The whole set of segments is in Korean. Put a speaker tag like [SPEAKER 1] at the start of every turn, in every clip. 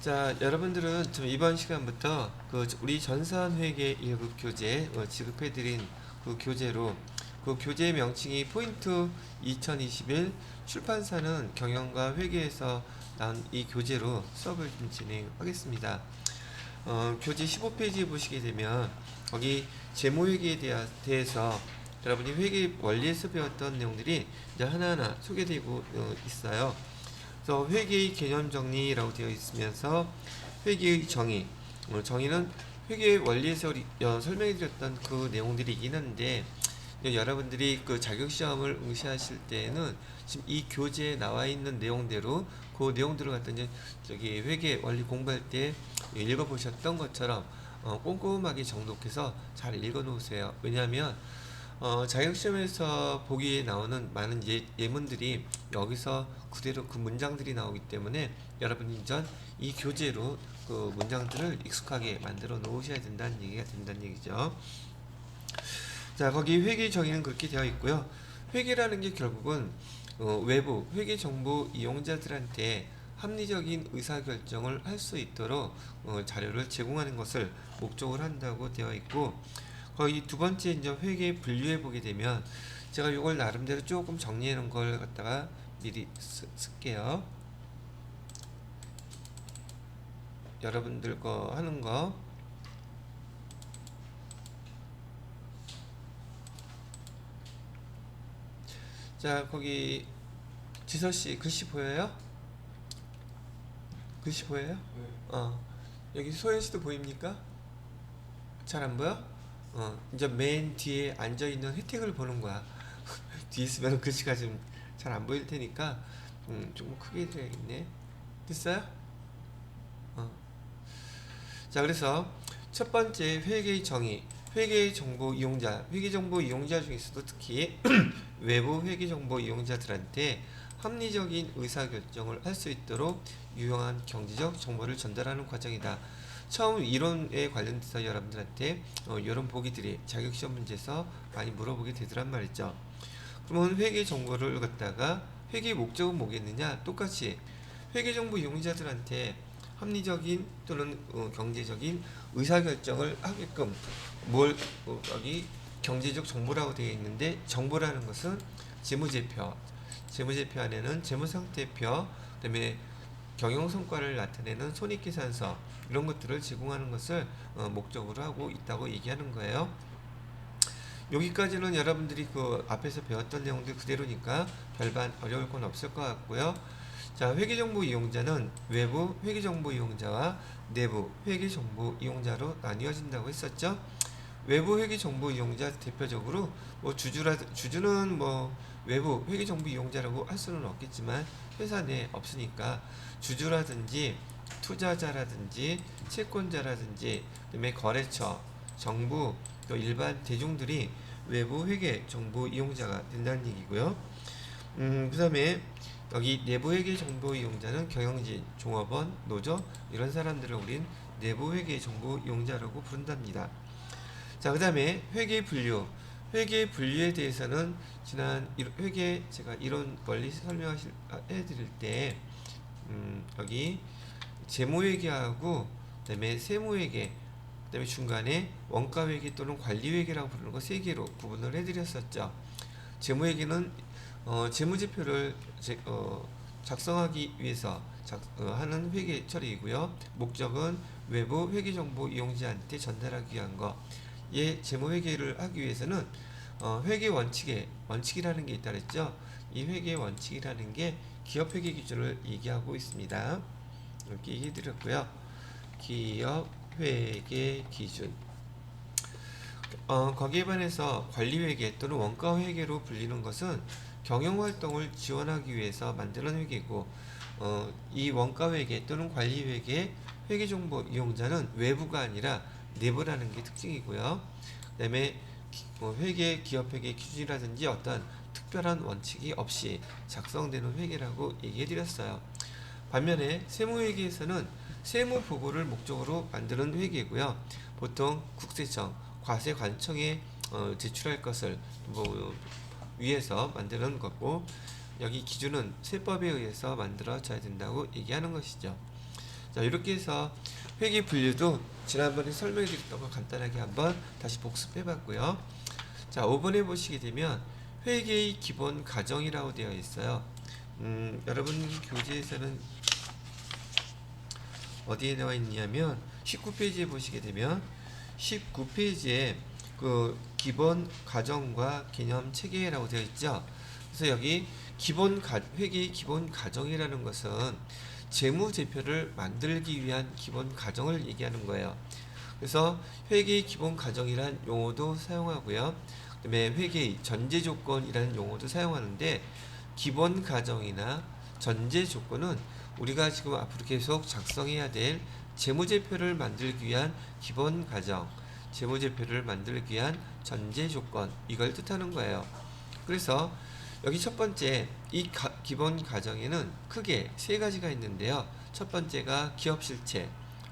[SPEAKER 1] 자, 여러분들은 좀 이번 시간부터 우리 전산회계 1급 교재 지급해드린 그 교재로 그 교재 명칭이 포인트 2021 출판사는 경영과 회계에서 나온 이 교재로 수업을 좀 진행하겠습니다. 교재 15페이지 보시게 되면 거기 재무회계에 대해서 여러분이 회계 원리에서 배웠던 내용들이 이제 하나하나 소개되고 있어요. 그래서 회계의 개념 정리라고 되어 있으면서 회계의 정의, 정의는 회계 원리에서 설명해 드렸던 그 내용들이긴 한데 여러분들이 그 자격시험을 응시하실 때에는 지금 이 교재에 나와 있는 내용대로 그 내용들을 갖다 이제 저기 회계 원리 공부할 때 읽어보셨던 것처럼 꼼꼼하게 정독해서 잘 읽어놓으세요. 왜냐하면 자격시험에서 보기에 나오는 많은 예문들이 여기서 그대로 그 문장들이 나오기 때문에 여러분이 전 이 교재로 그 문장들을 익숙하게 만들어 놓으셔야 된다는 얘기가 된다는 얘기죠. 자, 거기 회계 정의는 그렇게 되어 있고요. 회계라는 게 결국은 외부 회계 정보 이용자들한테 합리적인 의사결정을 할 수 있도록 자료를 제공하는 것을 목적으로 한다고 되어 있고, 거의 두 번째 이제 회계 분류해 보게 되면 제가 이걸 나름대로 조금 정리해 놓은 걸 갖다가 미리 쓸게요. 여러분들 거 하는 거. 자, 거기 지서씨 글씨 보여요? 글씨 보여요? 여기 소연씨도 보입니까? 잘 안 보여? 이제 맨 뒤에 앉아있는 혜택을 보는 거야. 뒤에 있으면 글씨가 좀 잘 안 보일 테니까 조금 크게 해드려야겠네. 됐어요? 자, 그래서 첫 번째 회계의 정의, 회계 정보 이용자, 회계 정보 이용자 중에서도 특히 외부 회계 정보 이용자들한테 합리적인 의사결정을 할 수 있도록 유용한 경제적 정보를 전달하는 과정이다. 처음 이론에 관련돼서 여러분들한테 이런 보기들이 자격시험 문제에서 많이 물어보게 되더란 말이죠. 그러면 회계 정보를 갖다가 회계 목적은 뭐겠느냐? 똑같이 회계 정보 이용자들한테 합리적인 또는 경제적인 의사결정을 하게끔 여기 경제적 정보라고 되어 있는데, 정보라는 것은 재무제표, 재무제표 안에는 재무상태표, 그다음에 경영성과를 나타내는 손익계산서, 이런 것들을 제공하는 것을 목적으로 하고 있다고 얘기하는 거예요. 여기까지는 여러분들이 그 앞에서 배웠던 내용들 그대로니까 별반 어려울 건 없을 것 같고요. 자, 회계정보 이용자는 외부 회계정보 이용자와 내부 회계정보 이용자로 나뉘어진다고 했었죠. 외부 회계정보 이용자 대표적으로 뭐 주주는 뭐 외부 회계정보 이용자라고 할 수는 없겠지만 회사 내에 없으니까 주주라든지 투자자라든지 채권자라든지 그다음에 거래처, 정부, 또 일반 대중들이 외부 회계 정보 이용자가 된다는 얘기고요. 그 다음에 여기 내부 회계 정보 이용자는 경영진, 종업원, 노조 이런 사람들을 우린 내부 회계 정보 이용자라고 부른답니다. 자, 그 다음에 회계 분류. 회계 분류에 대해서는 지난 회계 제가 이론 원리 설명해드릴 때 여기 재무회계하고 그다음에 세무회계, 그다음에 중간에 원가회계 또는 관리회계라고 부르는 거 세 개로 구분을 해드렸었죠. 재무회계는 재무제표를 작성하기 위해서 하는 회계 처리이고요. 목적은 외부 회계정보 이용자한테 전달하기 위한 거. 재무회계를 하기 위해서는 회계 원칙이라는 게 있다 그랬죠. 이 회계 원칙이라는 게 기업회계 기준을 얘기하고 있습니다. 이렇게 얘기해 드렸고요. 기업회계 기준. 거기에 반해서 관리회계 또는 원가회계로 불리는 것은 경영활동을 지원하기 위해서 만드는 회계고, 이 원가회계 또는 관리회계 회계정보 이용자는 외부가 아니라 내부라는 게 특징이고요. 그 다음에 회계, 기업회계 기준이라든지 어떤 특별한 원칙이 없이 작성되는 회계라고 얘기해드렸어요. 반면에 세무회계에서는 세무보고를 목적으로 만드는 회계고요. 보통 국세청, 과세관청에 제출할 것을 위해서 만드는 거고, 여기 기준은 세법에 의해서 만들어져야 된다고 얘기하는 것이죠. 자, 이렇게 해서 회계 분류도 지난번에 설명해 드렸던 거 간단하게 한번 다시 복습해 봤고요. 자, 5번에 보시게 되면 회계의 기본 가정이라고 되어 있어요. 여러분 교재에서는 어디에 나와 있냐면 19페이지에 보시게 되면 19페이지에 그 기본 가정과 개념 체계라고 되어 있죠. 그래서 여기 회계의 기본 가정이라는 것은 재무제표를 만들기 위한 기본 가정을 얘기하는 거예요. 그래서 회계의 기본 가정이란 용어도 사용하고요. 그다음에 회계의 전제 조건이라는 용어도 사용하는데 기본 가정이나 전제 조건은 우리가 지금 앞으로 계속 작성해야 될 재무제표를 만들기 위한 기본 가정, 재무제표를 만들기 위한 전제 조건, 이걸 뜻하는 거예요. 그래서 여기 첫 번째 이 기본 가정에는 크게 세 가지가 있는데요. 첫 번째가 기업 실체,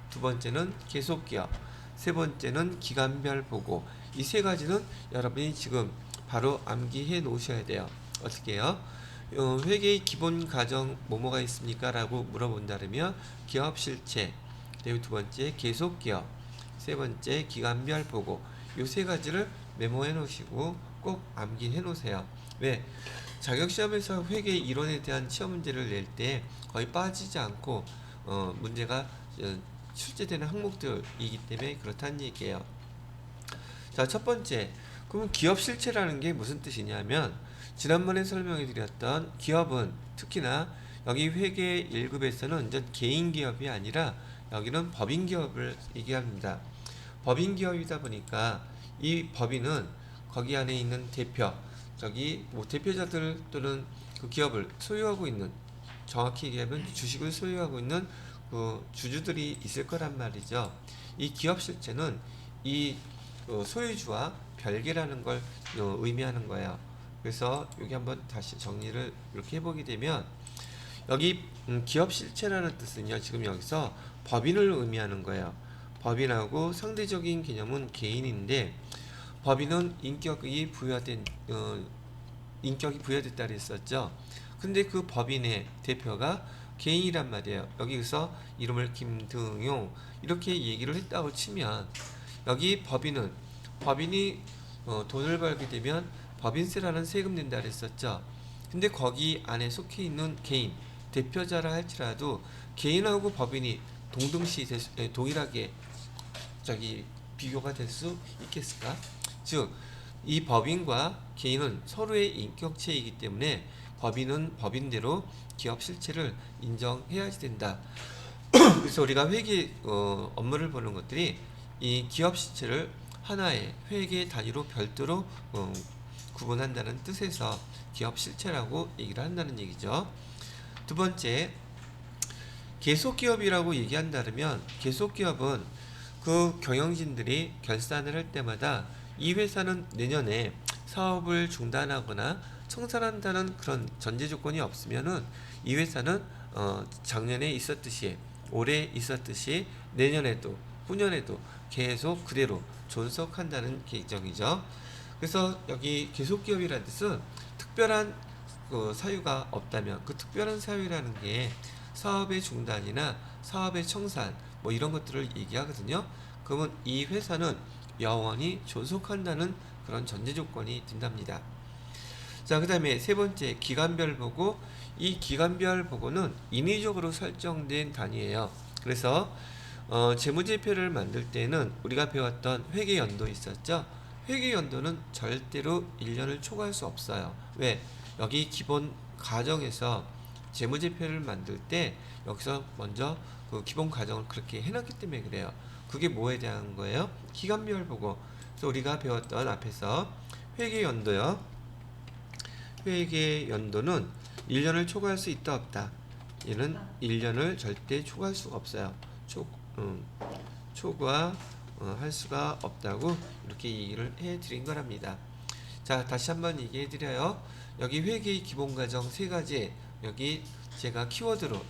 [SPEAKER 1] 두 번째는 계속 기업, 세 번째는 기간별 보고. 이 세 가지는 여러분이 지금 바로 암기해 놓으셔야 돼요. 어떻게 해요? 회계의 기본 가정 뭐뭐가 있습니까? 라고 물어본다면 기업 실체, 그리고 두 번째 계속 기업, 세 번째 기간별 보고. 이 세 가지를 메모해 놓으시고 꼭 암기해 놓으세요. 왜? 자격시험에서 회계 이론에 대한 시험 문제를 낼 때 거의 빠지지 않고 문제가 출제되는 항목들이기 때문에 그렇다는 얘기예요. 자, 첫 번째, 그럼 기업 실체라는 게 무슨 뜻이냐면 지난번에 설명해 드렸던 기업은 특히나 여기 회계 1급에서는 이제 개인 기업이 아니라 여기는 법인 기업을 얘기합니다. 법인 기업이다 보니까 이 법인은 거기 안에 있는 대표, 저기 뭐 대표자들 또는 그 기업을 소유하고 있는, 정확히 얘기하면 주식을 소유하고 있는 그 주주들이 있을 거란 말이죠. 이 기업 실체는 이 소유주와 별개라는 걸 의미하는 거예요. 그래서 여기 한번 다시 정리를 이렇게 해보게 되면 여기 기업 실체라는 뜻은요, 지금 여기서 법인을 의미하는 거예요. 법인하고 상대적인 개념은 개인인데 법인은 인격이 부여됐다 그랬었죠. 근데 그 법인의 대표가 개인이란 말이에요. 여기서 이름을 김등용 이렇게 얘기를 했다고 치면 여기 법인이 돈을 벌게 되면 법인세라는 세금 낸다 그랬었죠. 근데 거기 안에 속해 있는 개인, 대표자라 할지라도 개인하고 법인이 동일하게 비교가 될 수 있겠을까? 즉, 이 법인과 개인은 서로의 인격체이기 때문에 법인은 법인대로 기업 실체를 인정해야지 된다. 그래서 우리가 회계 업무를 보는 것들이 이 기업 실체를 하나의 회계 단위로 별도로 구분한다는 뜻에서 기업 실체라고 얘기를 한다는 얘기죠. 두 번째, 계속기업이라고 얘기한다면 계속기업은 그 경영진들이 결산을 할 때마다 이 회사는 내년에 사업을 중단하거나 청산한다는 그런 전제 조건이 없으면은 이 회사는 작년에 있었듯이 올해 있었듯이 내년에도 후년에도 계속 그대로 존속한다는 계정이죠. 그래서 여기 계속기업이라는 뜻은 특별한 사유가 없다면 그 특별한 사유라는 게 사업의 중단이나 사업의 청산 뭐 이런 것들을 얘기하거든요. 그러면 이 회사는 영원히 존속한다는 그런 전제 조건이 된답니다. 자, 그 다음에 세 번째 기간별 보고. 이 기간별 보고는 인위적으로 설정된 단위예요. 그래서 재무제표를 만들 때는 우리가 배웠던 회계연도 있었죠. 회계연도는 절대로 1년을 초과할 수 없어요. 왜? 여기 기본 가정에서 재무제표를 만들 때 여기서 먼저 그 기본 가정을 그렇게 해놨기 때문에 그래요. 그게 뭐에 대한 거예요? 기간별 보고. 그래서 우리가 배웠던 앞에서 회계연도요. 회계연도는 1년을 초과할 수 있다 없다. 얘는 1년을 절대 초과할 수가 없어요. 초과할 수가 없다고 이렇게 얘기를 해드린 거랍니다. 자, 다시 한번 얘기해 드려요. 여기 회계의 기본 가정 세 가지, 여기 제가 키워드로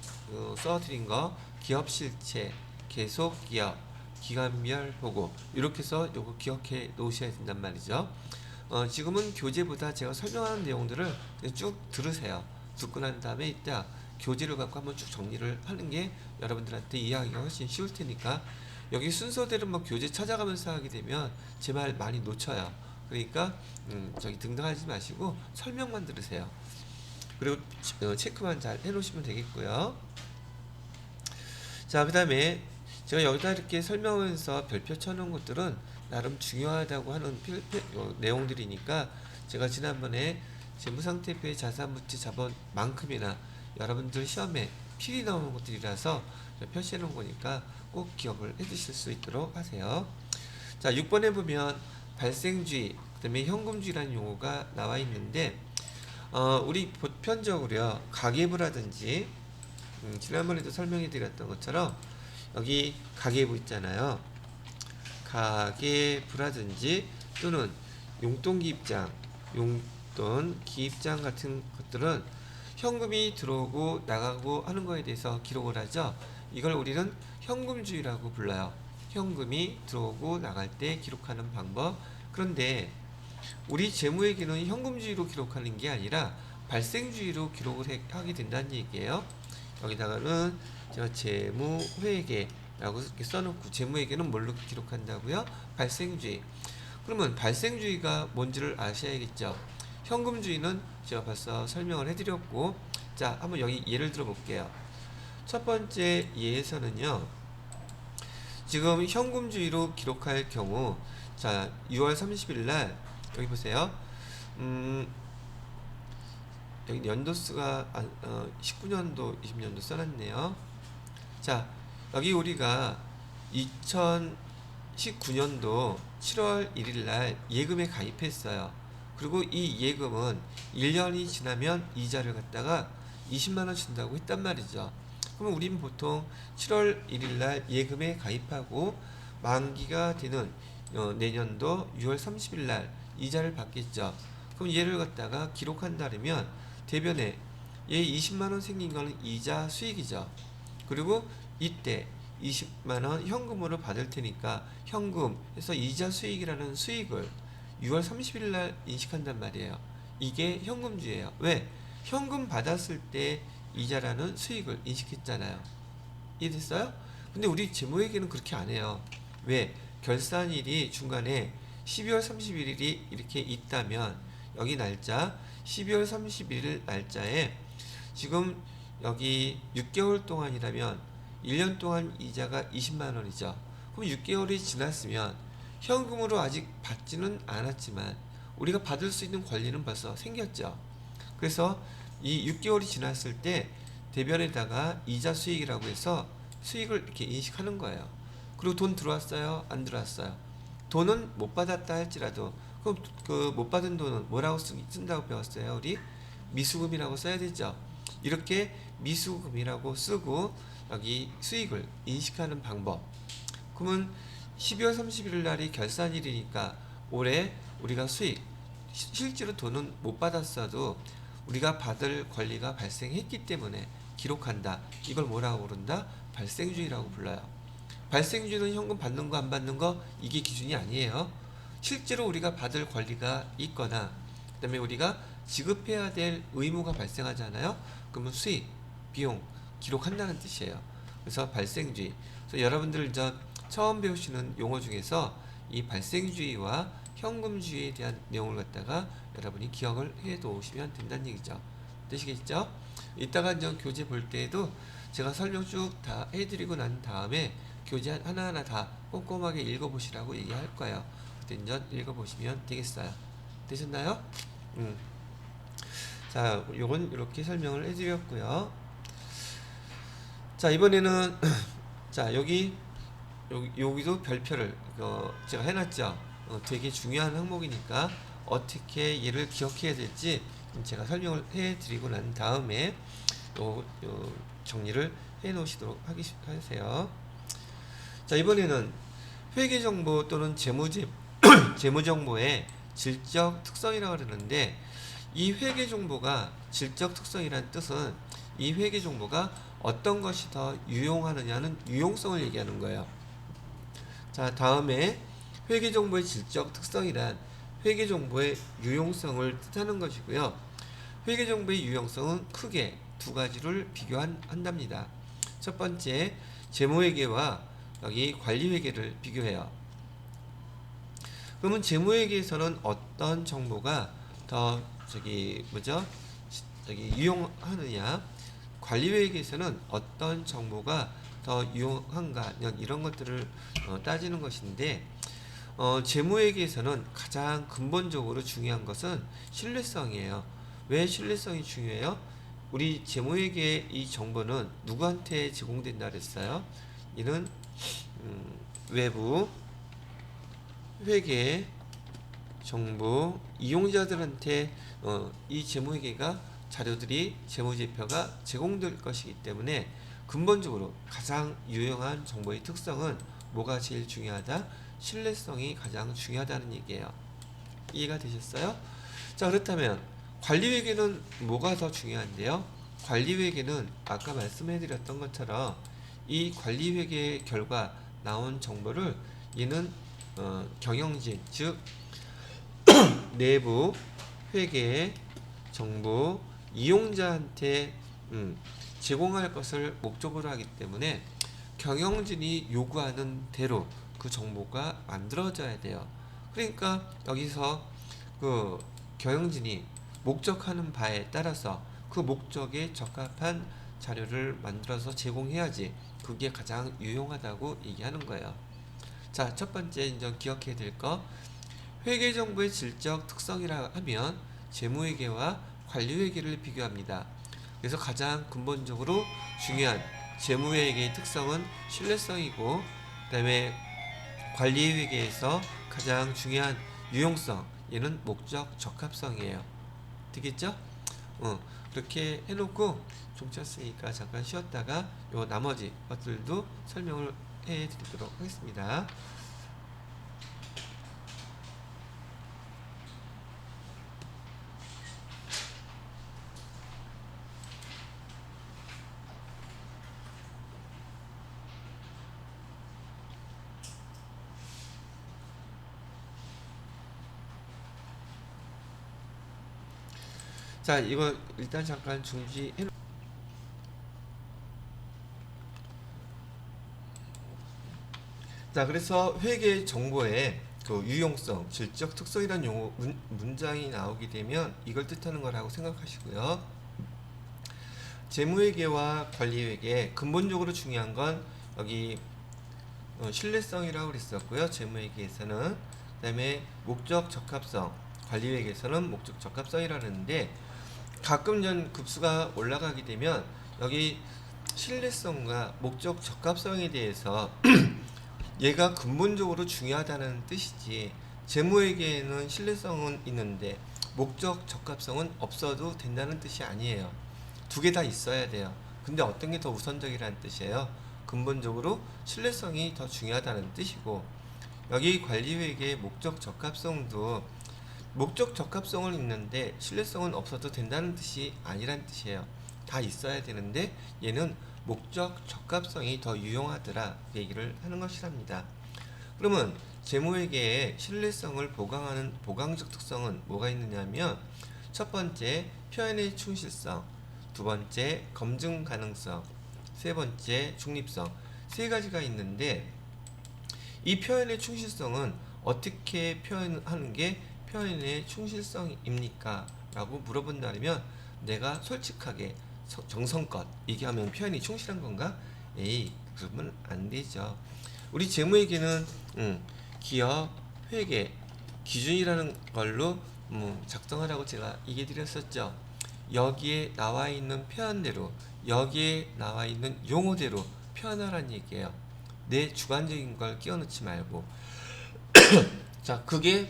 [SPEAKER 1] 써드린 거 기업 실체, 계속 기업, 기간별 보고 이렇게 해서 요거 기억해 놓으셔야 된단 말이죠. 지금은 교재보다 제가 설명하는 내용들을 쭉 들으세요. 듣고 난 다음에 이따 교재를 갖고 한번 쭉 정리를 하는 게 여러분들한테 이해하기가 훨씬 쉬울 테니까 여기 순서대로 뭐 교재 찾아가면서 하게 되면 제 말 많이 놓쳐요. 그러니까 저기 등등하지 마시고 설명만 들으세요. 그리고 체크만 잘 해놓으시면 되겠고요. 자, 그 다음에 제가 여기다 이렇게 설명하면서 별표 쳐놓은 것들은 나름 중요하다고 하는 내용들이니까 제가 지난번에 재무상태표의 자산부채 자본만큼이나 여러분들 시험에 필히 나오는 것들이라서 표시해 놓은 거니까 꼭 기억을 해 두실 수 있도록 하세요. 자, 6번에 보면 발생주의, 그 다음에 현금주의라는 용어가 나와 있는데 우리 보편적으로요 가계부라든지 지난번에도 설명해 드렸던 것처럼 여기 가계부 있잖아요. 가계부라든지 또는 용돈기입장, 용돈 기입장 같은 것들은 현금이 들어오고 나가고 하는 거에 대해서 기록을 하죠. 이걸 우리는 현금주의라고 불러요. 현금이 들어오고 나갈 때 기록하는 방법. 그런데 우리 재무회계는 현금주의로 기록하는 게 아니라 발생주의로 기록을 하게 된다는 얘기예요. 여기다가는 제가 재무회계라고 이렇게 써놓고 재무회계는 뭘로 기록한다고요? 발생주의. 그러면 발생주의가 뭔지를 아셔야겠죠. 현금주의는 제가 벌써 설명을 해드렸고, 자, 한번 여기 예를 들어 볼게요. 첫 번째 예에서는요, 지금 현금주의로 기록할 경우, 자, 6월 30일 날 여기 보세요. 여기 연도수가 19년도, 20년도 써놨네요. 자, 여기 우리가 2019년도 7월 1일 날 예금에 가입했어요. 그리고 이 예금은 1년이 지나면 이자를 갖다가 20만원 준다고 했단 말이죠. 그러면 우리는 보통 7월 1일 날 예금에 가입하고 만기가 되는 내년도 6월 30일 날 이자를 받겠죠. 그럼 얘를 갖다가 기록한다면 대변에 얘 20만원 생긴 거는 이자 수익이죠. 그리고 이때 20만원 현금으로 받을 테니까 현금에서 이자 수익이라는 수익을 6월 30일 날 인식한단 말이에요. 이게 현금주의예요. 왜? 현금 받았을 때 이자라는 수익을 인식했잖아요. 이해됐어요? 근데 우리 재무회계는 그렇게 안 해요. 왜? 결산일이 중간에 12월 31일이 이렇게 있다면 여기 날짜 12월 31일 날짜에 지금 여기 6개월 동안이라면 1년 동안 이자가 20만원이죠. 그럼 6개월이 지났으면 현금으로 아직 받지는 않았지만 우리가 받을 수 있는 권리는 벌써 생겼죠. 그래서 이 6개월이 지났을 때 대변에다가 이자 수익이라고 해서 수익을 이렇게 인식하는 거예요. 그리고 돈 들어왔어요? 안 들어왔어요? 돈은 못 받았다 할지라도 그럼 그 못 받은 돈은 뭐라고 쓴다고 배웠어요? 우리 미수금이라고 써야 되죠. 이렇게 미수금이라고 쓰고 여기 수익을 인식하는 방법. 그러면 12월 31일 날이 결산일이니까 올해 우리가 수익 실제로 돈은 못 받았어도 우리가 받을 권리가 발생했기 때문에 기록한다. 이걸 뭐라고 부른다? 발생주의라고 불러요. 발생주의는 현금 받는 거 안 받는 거 이게 기준이 아니에요. 실제로 우리가 받을 권리가 있거나 그 다음에 우리가 지급해야 될 의무가 발생하잖아요. 그러면 수익, 비용 기록한다는 뜻이에요. 그래서 발생주의. 그래서 여러분들 처음 배우시는 용어 중에서 이 발생주의와 현금주의에 대한 내용을 갖다가 여러분이 기억을 해 놓으시면 된다는 얘기죠. 되시겠죠? 이따가 교재 볼 때에도 제가 설명 쭉 다 해드리고 난 다음에 교재 하나하나 다 꼼꼼하게 읽어보시라고 얘기할 거예요. 그때 읽어보시면 되겠어요. 되셨나요? 자, 요건 이렇게 설명을 해드렸고요. 자, 이번에는 자 여기도 별표를 제가 해놨죠. 되게 중요한 항목이니까 어떻게 얘를 기억해야 될지 제가 설명을 해드리고 난 다음에 정리를 해 놓으시도록 하세요. 자, 이번에는 회계정보 또는 재무정보의 질적 특성이라고 그러는데 이 회계정보가 질적 특성이라는 뜻은 이 회계정보가 어떤 것이 더 유용하느냐는 유용성을 얘기하는 거예요. 자, 다음에 회계정보의 질적 특성이란 회계정보의 유용성을 뜻하는 것이고요. 회계정보의 유용성은 크게 두 가지를 비교한답니다. 첫 번째, 재무회계와 여기 관리회계를 비교해요. 그러면 재무회계에서는 어떤 정보가 더 유용하느냐, 관리회계에서는 어떤 정보가 더 유용한가, 이런 것들을 따지는 것인데, 재무회계에서는 가장 근본적으로 중요한 것은 신뢰성이에요. 왜 신뢰성이 중요해요? 우리 재무회계의 이 정보는 누구한테 제공된다 그랬어요? 이는 외부 회계 정보 이용자들한테 이 재무회계가 자료들이 재무제표가 제공될 것이기 때문에 근본적으로 가장 유용한 정보의 특성은 뭐가 제일 중요하다? 신뢰성이 가장 중요하다는 얘기예요. 이해가 되셨어요? 자, 그렇다면 관리회계는 뭐가 더 중요한데요? 관리회계는 아까 말씀해드렸던 것처럼 이 관리회계 결과 나온 정보를 얘는 경영진, 즉 내부 회계 정보 이용자한테 제공할 것을 목적으로 하기 때문에 경영진이 요구하는 대로 그 정보가 만들어져야 돼요. 그러니까 여기서 그 경영진이 목적하는 바에 따라서 그 목적에 적합한 자료를 만들어서 제공해야지 그게 가장 유용하다고 얘기하는 거예요. 자, 첫 번째 이제 기억해야 될 거, 회계정보의 질적 특성이라 하면 재무회계와 관리회계를 비교합니다. 그래서 가장 근본적으로 중요한 재무회계의 특성은 신뢰성이고, 그 다음에 관리회계에서 가장 중요한 유용성, 얘는 목적 적합성이에요. 되겠죠? 그렇게 해놓고 좀 쳤으니까 잠깐 쉬었다가 요 나머지 것들도 설명을 해드리도록 하겠습니다. 자, 이거 일단 잠깐 중지해. 자, 그래서 회계 정보의 그 유용성, 질적 특성이라는 용어 문장이 나오게 되면 이걸 뜻하는 거라고 생각하시고요. 재무회계와 관리회계 근본적으로 중요한 건 여기 신뢰성이라고 그랬었고요. 재무회계에서는 그 다음에 목적 적합성, 관리회계에서는 목적 적합성이라는데, 가끔 전 급수가 올라가게 되면 여기 신뢰성과 목적 적합성에 대해서 얘가 근본적으로 중요하다는 뜻이지, 재무회계에는 신뢰성은 있는데 목적 적합성은 없어도 된다는 뜻이 아니에요. 두 개 다 있어야 돼요. 근데 어떤 게 더 우선적이라는 뜻이에요? 근본적으로 신뢰성이 더 중요하다는 뜻이고, 여기 관리회계의 목적 적합성도 목적 적합성은 있는데 신뢰성은 없어도 된다는 뜻이 아니란 뜻이에요. 다 있어야 되는데 얘는 목적 적합성이 더 유용하더라 얘기를 하는 것이랍니다. 그러면 재무회계의 신뢰성을 보강하는 보강적 특성은 뭐가 있느냐면, 첫 번째 표현의 충실성, 두 번째 검증 가능성, 세 번째 중립성, 세 가지가 있는데, 이 표현의 충실성은 어떻게 표현하는 게 표현의 충실성입니까? 라고 물어본다면 내가 솔직하게 정성껏 얘기하면 표현이 충실한 건가? 에이, 그러면 안 되죠. 우리 재무회계는 기업 회계 기준이라는 걸로 작성하라고 제가 얘기 드렸었죠. 여기에 나와 있는 표현대로, 여기에 나와 있는 용어대로 표현하라는 얘기예요. 내 주관적인 걸 끼워넣지 말고. 자, 그게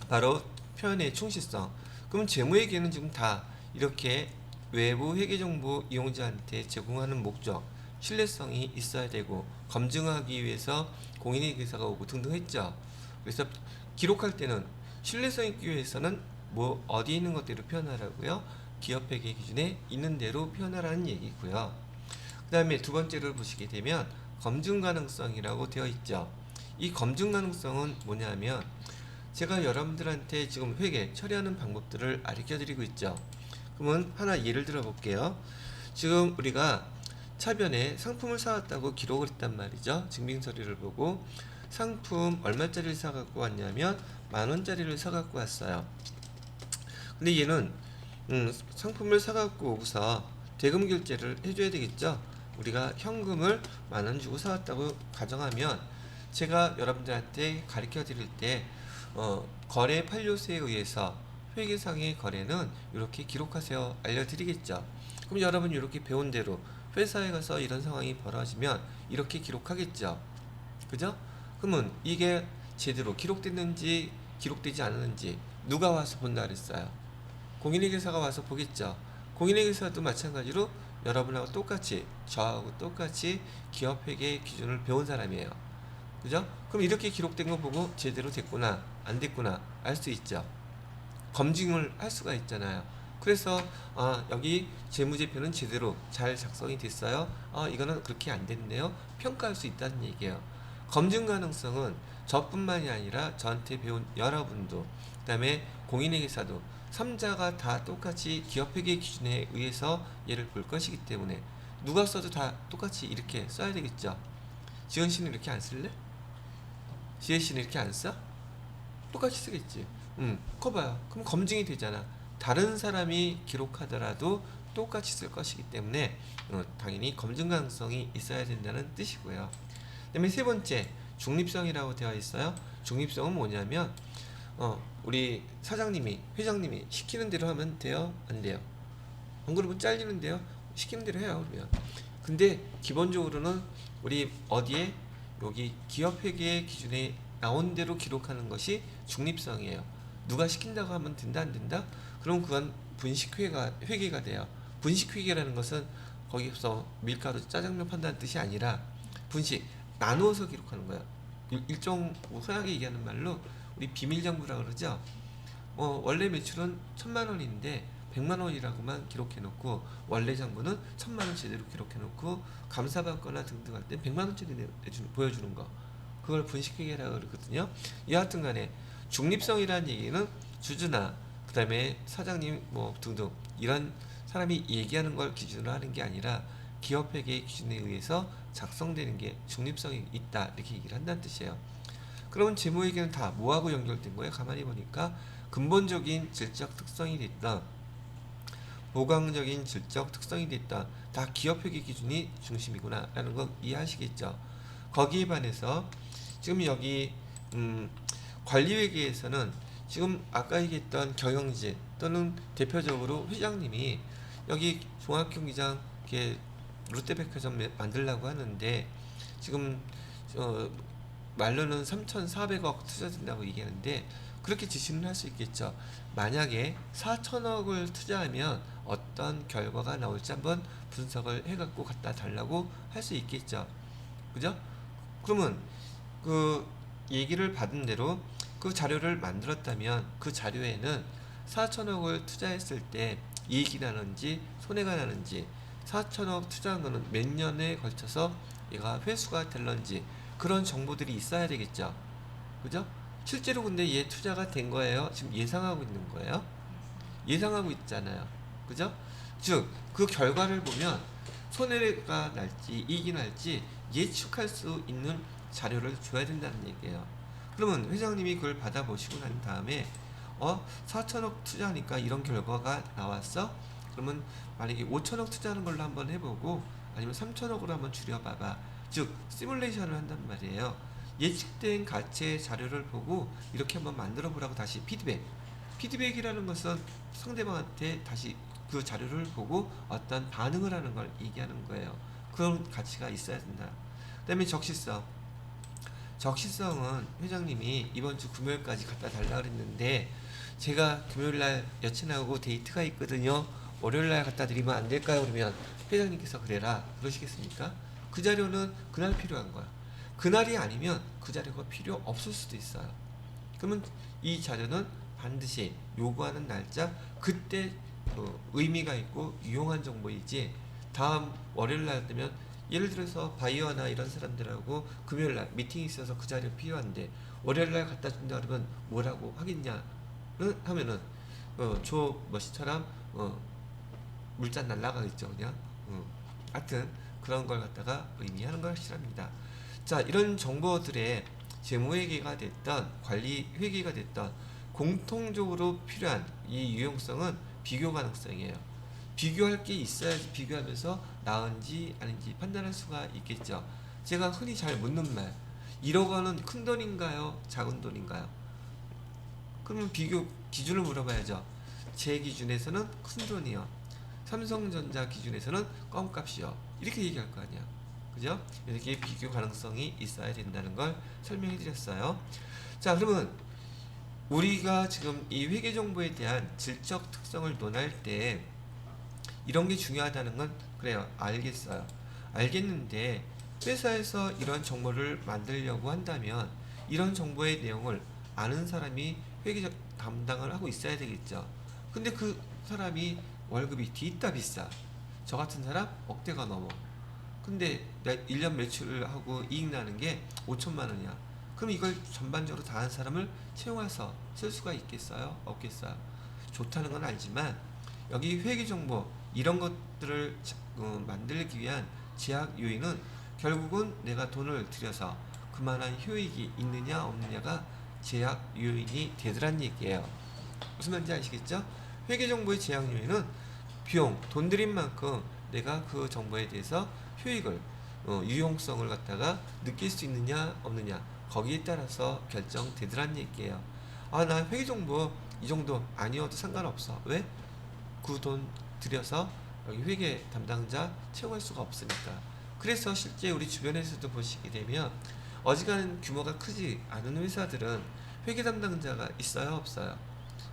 [SPEAKER 1] 바로 표현의 충실성. 그럼 재무회계는 지금 다 이렇게 외부 회계정보 이용자한테 제공하는 목적, 신뢰성이 있어야 되고, 검증하기 위해서 공인회계사가 오고 등등 했죠. 그래서 기록할 때는 신뢰성 있기 위해서는 뭐 어디에 있는 것대로 표현하라고요? 기업회계 기준에 있는 대로 표현하라는 얘기고요. 그 다음에 두 번째를 보시게 되면 검증 가능성이라고 되어 있죠. 이 검증 가능성은 뭐냐면, 제가 여러분들한테 지금 회계 처리하는 방법들을 알려드리고 있죠. 그러면 하나 예를 들어 볼게요. 지금 우리가 차변에 상품을 사왔다고 기록을 했단 말이죠. 증빙서류를 보고 상품 얼마짜리를 사갖고 왔냐면 10,000원짜리를 사갖고 왔어요. 근데 얘는 상품을 사갖고 오고서 대금 결제를 해줘야 되겠죠. 우리가 현금을 10,000원 주고 사왔다고 가정하면 제가 여러분들한테 가르쳐 드릴 때 거래 판료세에 의해서 회계상의 거래는 이렇게 기록하세요 알려드리겠죠. 그럼 여러분이 이렇게 배운 대로 회사에 가서 이런 상황이 벌어지면 이렇게 기록하겠죠. 그죠? 그러면 이게 제대로 기록됐는지 기록되지 않았는지 누가 와서 본다 그랬어요? 공인회계사가 와서 보겠죠. 공인회계사도 마찬가지로 여러분하고 똑같이 저하고 똑같이 기업회계 기준을 배운 사람이에요. 그죠? 그럼 이렇게 기록된 거 보고 제대로 됐구나 안 됐구나 알 수 있죠. 검증을 할 수가 있잖아요. 그래서 여기 재무제표는 제대로 잘 작성이 됐어요. 이거는 그렇게 안 됐네요. 평가할 수 있다는 얘기예요. 검증 가능성은 저뿐만이 아니라 저한테 배운 여러분도 그 다음에 공인회계사도 3자가 다 똑같이 기업회계 기준에 의해서 얘를 볼 것이기 때문에 누가 써도 다 똑같이 이렇게 써야 되겠죠. 지은씨는 이렇게 안 쓸래? 지혜씨는 이렇게 안 써? 똑같이 쓰겠지. 그거 봐요. 그럼 검증이 되잖아. 다른 사람이 기록하더라도 똑같이 쓸 것이기 때문에 당연히 검증 가능성이 있어야 된다는 뜻이고요. 그 다음에 세 번째 중립성이라고 되어 있어요. 중립성은 뭐냐면 우리 사장님이 회장님이 시키는 대로 하면 돼요? 안 돼요? 안 그러면 잘리는데요? 시키는 대로 해요. 그러면 근데 기본적으로는 우리 어디에 여기 기업회계 기준에 나온 대로 기록하는 것이 중립성이에요. 누가 시킨다고 하면 된다 안 된다? 그럼 그건 분식회계가 돼요. 분식회계라는 것은 거기서 밀가루 짜장면 판다는 뜻이 아니라 분식 나누어서 기록하는 거야. 일종 흔하게 얘기하는 말로 우리 비밀장부라 그러죠. 원래 매출은 1,000,000원인데 100만원이라고만 기록해놓고 원래 장부는 1,000만원 제대로 기록해놓고 감사받거나 등등 할 때 100만원짜리 보여주는 거, 그걸 분식회계라고 그러거든요. 여하튼 간에 중립성이라는 얘기는 주주나 그 다음에 사장님 뭐 등등 이런 사람이 얘기하는 걸 기준으로 하는 게 아니라 기업회계 기준에 의해서 작성되는 게 중립성이 있다 이렇게 얘기를 한다는 뜻이에요. 그러면 재무회계는 다 뭐하고 연결된 거예요? 가만히 보니까 근본적인 질적 특성이 됐다, 보강적인 질적 특성이 됐다, 다 기업회계 기준이 중심이구나 라는 거 이해하시겠죠. 거기에 반해서 지금 여기 관리회계에서는 지금 아까 얘기했던 경영진 또는 대표적으로 회장님이 여기 종합경기장 이렇게 롯데백화점 만들려고 하는데 지금 말로는 3,400억 투자된다고 얘기하는데 그렇게 지시는 할 수 있겠죠. 만약에 4,000억을 투자하면 어떤 결과가 나올지 한번 분석을 해갖고 갖다 달라고 할 수 있겠죠. 그죠? 그러면 그 얘기를 받은 대로 그 자료를 만들었다면 그 자료에는 4,000억을 투자했을 때 이익이 나는지 손해가 나는지 4,000억 투자한 거는 몇 년에 걸쳐서 얘가 회수가 될런지 그런 정보들이 있어야 되겠죠. 그죠? 실제로 근데 얘 투자가 된 거예요? 지금 예상하고 있는 거예요? 예상하고 있잖아요. 그죠? 즉, 그 결과를 보면 손해가 날지 이익이 날지 예측할 수 있는 자료를 줘야 된다는 얘기예요. 그러면 회장님이 그걸 받아보시고 난 다음에 4,000억 투자하니까 이런 결과가 나왔어? 그러면 만약에 5,000억 투자하는 걸로 한번 해보고 아니면 3,000억으로 한번 줄여봐봐. 즉 시뮬레이션을 한단 말이에요. 예측된 가치의 자료를 보고 이렇게 한번 만들어 보라고 다시 피드백이라는 것은 상대방한테 다시 그 자료를 보고 어떤 반응을 하는 걸 얘기하는 거예요. 그런 가치가 있어야 된다. 그 다음에 적시성은 회장님이 이번 주 금요일까지 갖다 달라 그랬는데 제가 금요일날 여친하고 데이트가 있거든요. 월요일날 갖다 드리면 안 될까요? 그러면 회장님께서 그래라 그러시겠습니까? 그 자료는 그날 필요한 거야. 그날이 아니면 그 자료가 필요 없을 수도 있어요. 그러면 이 자료는 반드시 요구하는 날짜 그때 의미가 있고 유용한 정보이지 다음 월요일날 되면 예를 들어서 바이어나 이런 사람들하고 금요일날 미팅이 있어서 그 자료 필요한데 월요일날 갖다 준다 그러면 뭐라고 하겠냐 하면은 조 머시처럼 물잔 날라가겠죠. 그냥 하여튼 그런 걸 갖다가 의미하는 것이랍니다. 자, 이런 정보들의 재무회계가 됐던 관리회계가 됐던 공통적으로 필요한 이 유용성은 비교 가능성이에요. 비교할 게 있어야지 비교하면서 나은지 아닌지 판단할 수가 있겠죠. 제가 흔히 잘 묻는 말, 1억 원은 큰 돈인가요? 작은 돈인가요? 그러면 비교 기준을 물어봐야죠. 제 기준에서는 큰 돈이요. 삼성전자 기준에서는 껌값이요. 이렇게 얘기할 거 아니야. 그죠? 이렇게 비교 가능성이 있어야 된다는 걸 설명해 드렸어요. 자, 그러면 우리가 지금 이 회계 정보에 대한 질적 특성을 논할 때 이런 게 중요하다는 건 그래요. 알겠어요. 알겠는데 회사에서 이런 정보를 만들려고 한다면 이런 정보의 내용을 아는 사람이 회계 담당을 하고 있어야 되겠죠. 근데 그 사람이 월급이 뒤있다 비싸. 저 같은 사람 억대가 넘어. 근데 나 1년 매출을 하고 이익 나는 게 5천만 원이야. 그럼 이걸 전반적으로 다 한 사람을 채용해서 쓸 수가 있겠어요? 없겠어요? 좋다는 건 알지만 여기 회계 정보 이런 것들을 만들기 위한 제약 요인은 결국은 내가 돈을 들여서 그만한 효익이 있느냐 없느냐가 제약 요인이 되더란 얘기예요. 무슨 말인지 아시겠죠? 회계 정보의 제약 요인은 비용, 돈 들인 만큼 내가 그 정보에 대해서 효익을 유용성을 갖다가 느낄 수 있느냐 없느냐 거기에 따라서 결정되더란 얘기예요. 아, 나 회계 정보 이 정도 아니어도 상관없어. 왜? 그 돈 들여서 여기 회계 담당자 채용할 수가 없으니까. 그래서 실제 우리 주변에서도 보시게 되면 어지간한 규모가 크지 않은 회사들은 회계 담당자가 있어요 없어요?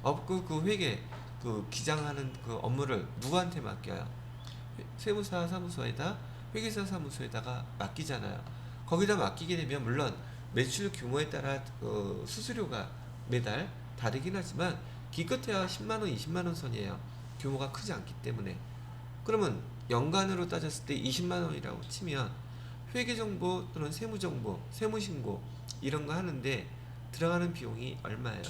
[SPEAKER 1] 없고 그 회계 그 기장하는 그 업무를 누구한테 맡겨요? 세무사 사무소에다 회계사 사무소에다가 맡기잖아요. 거기다 맡기게 되면 물론 매출 규모에 따라 수수료가 매달 다르긴 하지만 기껏해야 10만원 20만원 선이에요. 규모가 크지 않기 때문에. 그러면 연간으로 따졌을 때 20만원이라고 치면 회계정보 또는 세무정보, 세무신고 이런 거 하는데 들어가는 비용이 얼마예요?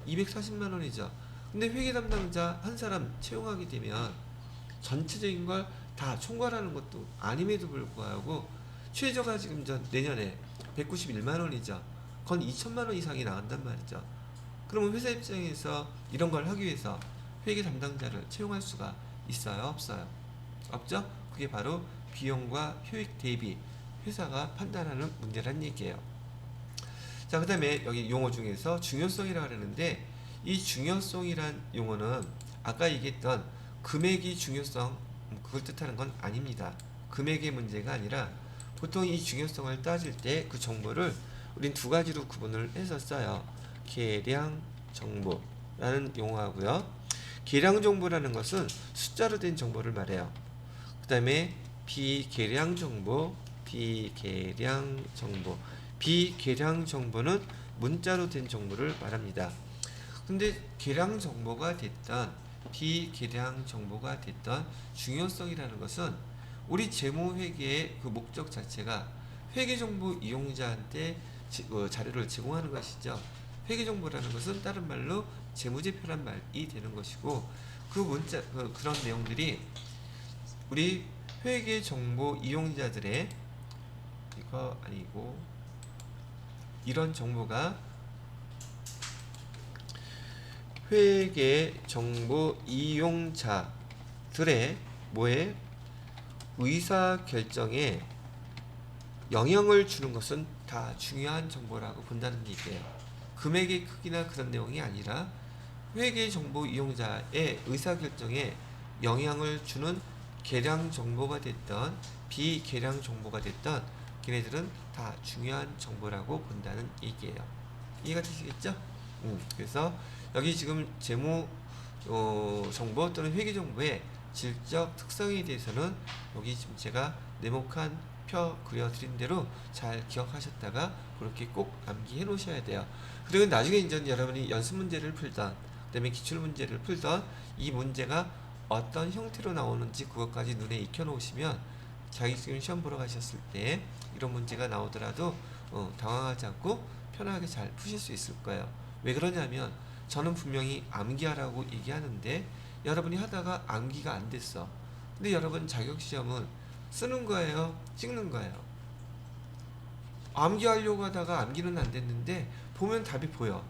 [SPEAKER 1] 240만원이죠. 근데 회계 담당자 한 사람 채용하게 되면 전체적인 걸 다 총괄하는 것도 아님에도 불구하고 최저가 지금 내년에 191만원이죠. 건 2천만원 이상이 나간단 말이죠. 그러면 회사 입장에서 이런 걸 하기 위해서 회계 담당자를 채용할 수가 있어요 없어요? 없죠? 그게 바로 비용과 효익 대비 회사가 판단하는 문제란 얘기예요. 자, 그 다음에 여기 용어 중에서 중요성이라고 하는데 이 중요성이란 용어는 아까 얘기했던 금액이 중요성 그걸 뜻하는 건 아닙니다. 금액의 문제가 아니라 보통 이 중요성을 따질 때 그 정보를 우린 두 가지로 구분을 해서 써요. 계량 정보라는 용어하고요. 계량 정보라는 것은 숫자로 된 정보를 말해요. 그 다음에 비계량 정보, 비계량 정보. 비계량 정보는 문자로 된 정보를 말합니다. 근데 계량 정보가 됐던 비계량 정보가 됐던 중요성이라는 것은 우리 재무회계의 그 목적 자체가 회계정보 이용자한테 자료를 제공하는 것이죠. 회계정보라는 것은 다른 말로 재무제표란 말이 되는 것이고 그 문자 그런 내용들이 우리 회계정보 이용자들의 이거 아니고 이런 정보가 회계 정보 이용자들의 뭐에 의사 결정에 영향을 주는 것은 다 중요한 정보라고 본다는 얘기예요. 금액의 크기나 그런 내용이 아니라 회계 정보 이용자의 의사 결정에 영향을 주는 계량 정보가 됐던 비계량 정보가 됐던 걔네들은 다 중요한 정보라고 본다는 얘기예요. 이해가 되시겠죠? 그래서 여기 지금 재무 정보 또는 회계 정보의 질적 특성에 대해서는 여기 지금 제가 네모칸 표 그려드린 대로 잘 기억하셨다가 그렇게 꼭 암기해 놓으셔야 돼요. 그리고 나중에 이제 여러분이 연습 문제를 풀던 그다음에 기출 문제를 풀던 이 문제가 어떤 형태로 나오는지 그것까지 눈에 익혀 놓으시면 자격증 시험 보러 가셨을 때 이런 문제가 나오더라도 당황하지 않고 편하게 잘 푸실 수 있을 거예요. 왜 그러냐면 저는 분명히 암기하라고 얘기하는데 여러분이 하다가 암기가 안 됐어. 근데 여러분 자격시험은 쓰는 거예요? 찍는 거예요? 암기하려고 하다가 암기는 안 됐는데 보면 답이 보여.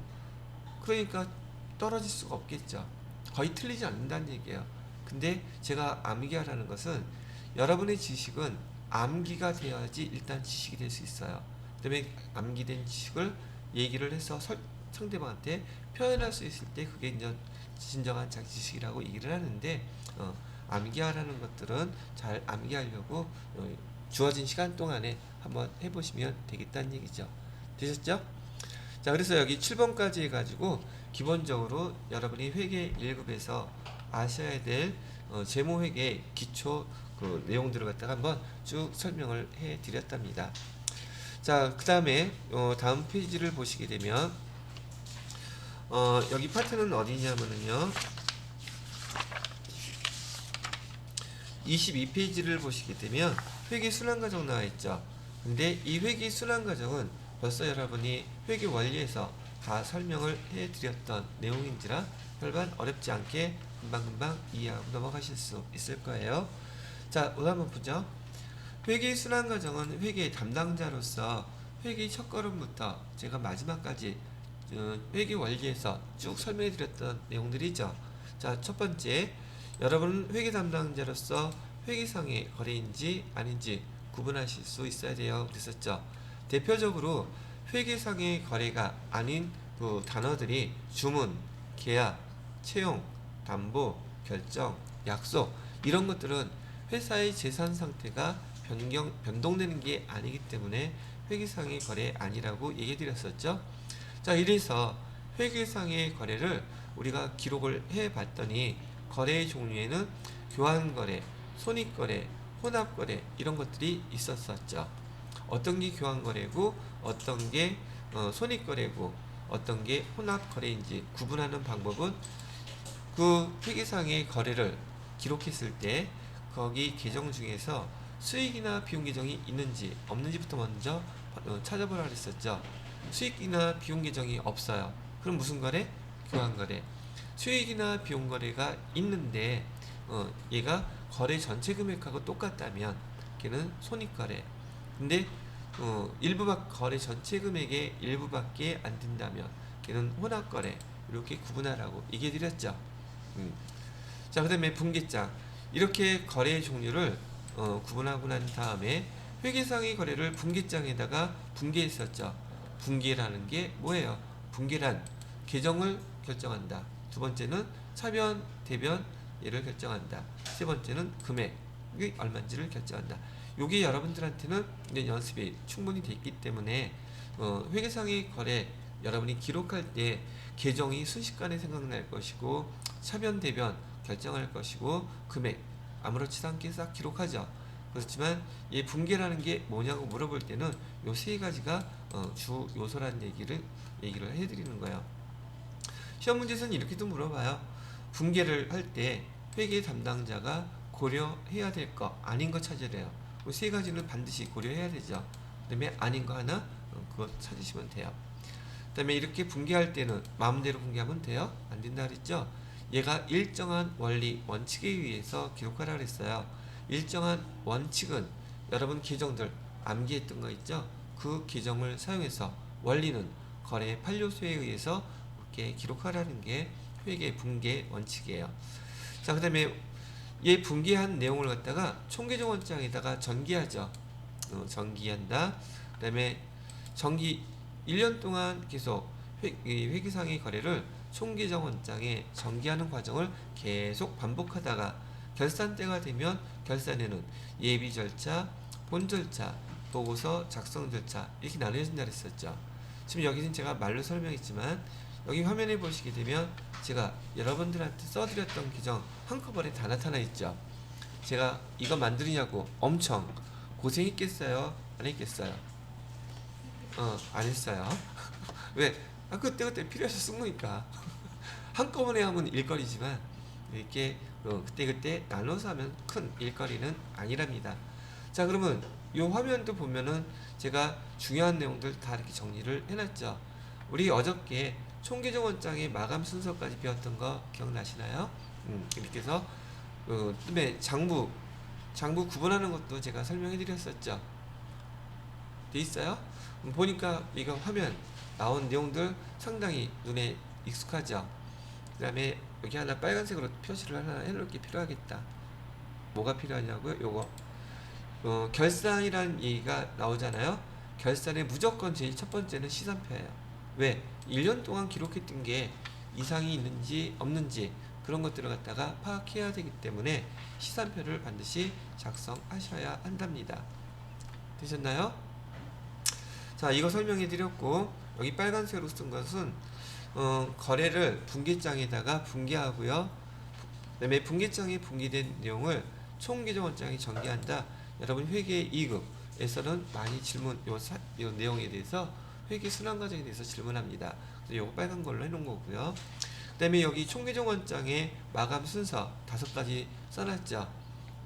[SPEAKER 1] 그러니까 떨어질 수가 없겠죠. 거의 틀리지 않는다는 얘기예요. 근데 제가 암기하라는 것은 여러분의 지식은 암기가 되어야지 일단 지식이 될 수 있어요. 그다음에 암기된 지식을 얘기를 해서 상대방한테 표현할 수 있을 때 그게 이제 진정한 자기 지식이라고 얘기를 하는데 암기하라는 것들은 잘 암기하려고 주어진 시간 동안에 한번 해보시면 되겠다는 얘기죠. 되셨죠? 자, 그래서 여기 7번까지 해가지고 기본적으로 여러분이 회계 1급에서 아셔야 될 재무회계 기초 그 내용들을 갖다가 한번 쭉 설명을 해 드렸답니다. 자, 그 다음에 다음 페이지를 보시게 되면 여기 파트는 어디냐면요 22페이지를 보시게 되면 회계 순환과정 나와 있죠. 근데 이 회계 순환과정은 벌써 여러분이 회계 원리에서 다 설명을 해 드렸던 내용인지라 별반 어렵지 않게 금방금방 이해하고 넘어가실 수 있을 거예요. 자, 오늘 한번 보죠. 회계 순환과정은 회계 담당자로서 회계 첫걸음부터 제가 마지막까지 회계 원리에서 쭉 설명해 드렸던 내용들이죠. 자, 첫 번째, 여러분은 회계 담당자로서 회계상의 거래인지 아닌지 구분하실 수 있어야 돼요. 그랬었죠. 대표적으로 회계상의 거래가 아닌 그 단어들이 주문, 계약, 채용, 담보, 결정, 약속 이런 것들은 회사의 재산 상태가 변동되는 게 아니기 때문에 회계상의 거래 아니라고 얘기 드렸었죠. 자, 이래서 회계상의 거래를 우리가 기록을 해 봤더니 거래의 종류에는 교환거래, 손익거래, 혼합거래 이런 것들이 있었었죠. 어떤 게 교환거래고 어떤 게 손익거래고 어떤 게 혼합거래인지 구분하는 방법은 그 회계상의 거래를 기록했을 때 거기 계정 중에서 수익이나 비용 계정이 있는지 없는지부터 먼저 찾아보라 그랬었죠. 수익이나 비용 계정이 없어요. 그럼 무슨 거래? 교환거래. 수익이나 비용 거래가 있는데 얘가 거래 전체 금액하고 똑같다면 걔는 손익거래. 근데 거래 전체 금액의 일부밖에 안 된다면 걔는 혼합거래. 이렇게 구분하라고 얘기해 드렸죠. 자, 그 다음에 분기장. 이렇게 거래의 종류를 구분하고 난 다음에 회계상의 거래를 분기장에다가 분기했었죠. 분기라는 게 뭐예요? 분기란 계정을 결정한다. 두 번째는 차변, 대변 얘를 결정한다. 세 번째는 금액이 얼마인지를 결정한다. 요게 여러분들한테는 이제 연습이 충분히 돼 있기 때문에 회계상의 거래 여러분이 기록할 때 계정이 순식간에 생각날 것이고 차변, 대변 결정할 것이고 금액 아무렇지도 않게 싹 기록하죠. 그렇지만 이 분계라는 게 뭐냐고 물어볼 때는 요 세 가지가 주 요소라는 얘기를 해드리는 거예요. 시험 문제에서는 이렇게도 물어봐요. 분계를 할 때 회계 담당자가 고려해야 될 거 아닌 거 찾으래요. 세 가지는 반드시 고려해야 되죠. 그 다음에 아닌 거 하나 그거 찾으시면 돼요. 그 다음에 이렇게 분계할 때는 마음대로 분계하면 돼요? 안 된다 그랬죠? 얘가 일정한 원리, 원칙에 의해서 기록하라 그랬어요. 일정한 원칙은 여러분 계정들 암기했던 거 있죠? 그 계정을 사용해서 원리는 거래 판료수에 의해서 이렇게 기록하라는 게 회계 분계 원칙이에요. 자, 그 다음에 얘 분계한 내용을 갖다가 총계정 원장에다가 전기하죠. 전기한다. 그 다음에 전기 1년 동안 계속 회계상의 거래를 총계정 원장에 전기하는 과정을 계속 반복하다가 결산 때가 되면 결산에는 예비 절차, 본 절차, 보고서 작성 절차 이렇게 나눠진다 그랬었죠. 지금 여기는 제가 말로 설명했지만 여기 화면에 보시게 되면 제가 여러분들한테 써드렸던 규정 한꺼번에 다 나타나 있죠. 제가 이거 만드느냐고 엄청 고생했겠어요? 안 했겠어요? 안 했어요. 왜? 그때그때 필요해서 쓴 거니까. 한꺼번에 하면 일거리지만 이렇게 그때그때 나눠서 하면 큰 일거리는 아니랍니다. 자, 그러면 이 화면도 보면은 제가 중요한 내용들 다 이렇게 정리를 해놨죠. 우리 어저께 총계정 원장의 마감 순서까지 배웠던 거 기억나시나요? 이렇게 해서 그다음에 장부 구분하는 것도 제가 설명해 드렸었죠. 돼 있어요? 보니까 이거 화면 나온 내용들 상당히 눈에 익숙하죠. 그 다음에 여기 하나 빨간색으로 표시를 하나 해놓을 게 필요하겠다. 뭐가 필요하냐고요? 요거 결산이라는 얘기가 나오잖아요. 결산에 무조건 제일 첫 번째는 시산표예요. 왜? 1년 동안 기록했던 게 이상이 있는지 없는지 그런 것들을 갖다가 파악해야 되기 때문에 시산표를 반드시 작성하셔야 한답니다. 되셨나요? 자, 이거 설명해 드렸고, 여기 빨간색으로 쓴 것은 거래를 분기장에다가 분기하고요. 그다음에 분기장에 분기된 내용을 총계정원장에 전개한다. 여러분 회계 2급에서는 많이 질문 요 내용에 대해서 회계 순환 과정에 대해서 질문합니다. 그래서 요거 빨간 걸로 해놓은 거고요. 그다음에 여기 총계정원장의 마감 순서 5가지 써놨죠.